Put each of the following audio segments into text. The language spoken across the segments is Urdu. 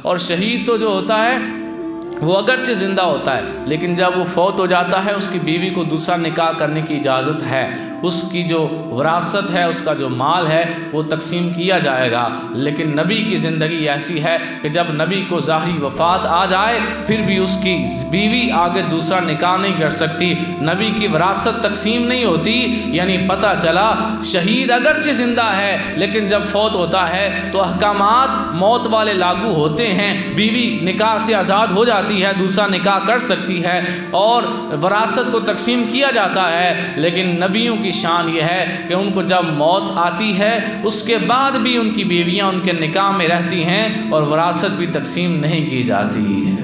اور شہید تو جو ہوتا ہے وہ اگرچہ زندہ ہوتا ہے لیکن جب وہ فوت ہو جاتا ہے اس کی بیوی کو دوسرا نکاح کرنے کی اجازت ہے، اس کی جو وراثت ہے، اس کا جو مال ہے وہ تقسیم کیا جائے گا۔ لیکن نبی کی زندگی ایسی ہے کہ جب نبی کو ظاہری وفات آ جائے پھر بھی اس کی بیوی آگے دوسرا نکاح نہیں کر سکتی، نبی کی وراثت تقسیم نہیں ہوتی۔ یعنی پتہ چلا شہید اگرچہ زندہ ہے لیکن جب فوت ہوتا ہے تو احکامات موت والے لاگو ہوتے ہیں، بیوی نکاح سے آزاد ہو جاتی ہے، دوسرا نکاح کر سکتی ہے اور وراثت کو تقسیم کیا جاتا ہے۔ لیکن نبیوں کی شان یہ ہے کہ ان کو جب موت آتی ہے اس کے بعد بھی ان کی بیویاں ان کے نکاح میں رہتی ہیں اور وراثت بھی تقسیم نہیں کی جاتی ہے۔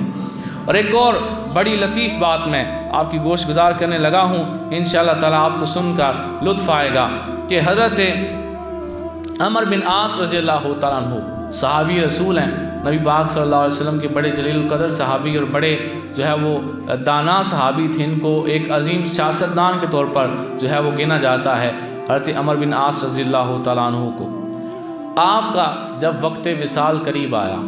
اور ایک اور بڑی لطیف بات میں آپ کی گوش گزار کرنے لگا ہوں، انشاءاللہ تعالیٰ آپ کو سن کر لطف آئے گا کہ حضرت عمر بن عاص رضی اللہ تعالیٰ عنہ صحابی رسول ہیں، نبی پاک صلی اللہ علیہ وسلم کے بڑے جلیل القدر صحابی اور بڑے جو ہے وہ دانا صحابی تھے، ان کو ایک عظیم سیاستدان کے طور پر جو ہے وہ گنا جاتا ہے حضرت عمر بن عاص رضی اللہ تعالیٰ عنہ کو۔ آپ کا جب وقت وصال قریب آیا،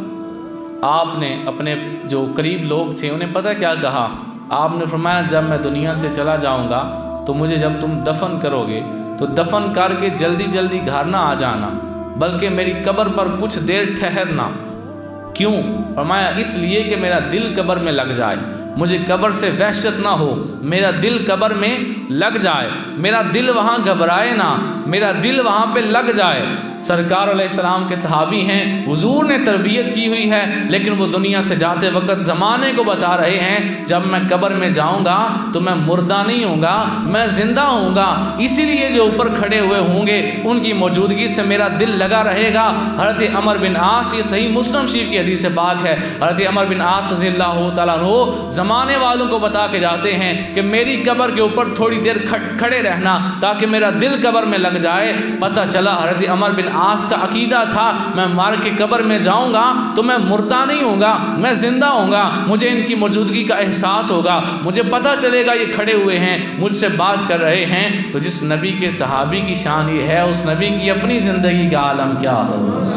آپ نے اپنے جو قریب لوگ تھے انہیں پتہ کیا کہا؟ آپ نے فرمایا جب میں دنیا سے چلا جاؤں گا تو مجھے جب تم دفن کرو گے تو دفن کر کے جلدی جلدی گھر نہ آ جانا بلکہ میری قبر پر کچھ دیر ٹھہرنا۔ کیوں؟ فرمایا اس لیے کہ میرا دل قبر میں لگ جائے، مجھے قبر سے وحشت نہ ہو، میرا دل قبر میں لگ جائے، میرا دل وہاں گھبرائے نہ، میرا دل وہاں پہ لگ جائے۔ سرکار علیہ السلام کے صحابی ہیں، حضور نے تربیت کی ہوئی ہے لیکن وہ دنیا سے جاتے وقت زمانے کو بتا رہے ہیں جب میں قبر میں جاؤں گا تو میں مردہ نہیں ہوں گا، میں زندہ ہوں گا، اسی لیے جو اوپر کھڑے ہوئے ہوں گے ان کی موجودگی سے میرا دل لگا رہے گا۔ حضرت عمر بن عاص، یہ صحیح مسلم شریف کی حدیث پاک ہے، حضرت عمر بن عاص رضی اللہ تعالیٰ عنہ زمانے والوں کو بتا کے جاتے ہیں کہ میری قبر کے اوپر تھوڑی دیر کھڑے رہنا تاکہ میرا دل قبر میں لگ جائے۔ پتہ چلا حضرت عمر بن عاص کا عقیدہ تھا میں مار کے قبر میں جاؤں گا تو میں مردہ نہیں ہوں گا، میں زندہ ہوں گا، مجھے ان کی موجودگی کا احساس ہوگا، مجھے پتہ چلے گا یہ کھڑے ہوئے ہیں مجھ سے بات کر رہے ہیں۔ تو جس نبی کے صحابی کی شان یہ ہے، اس نبی کی اپنی زندگی کا عالم کیا ہو۔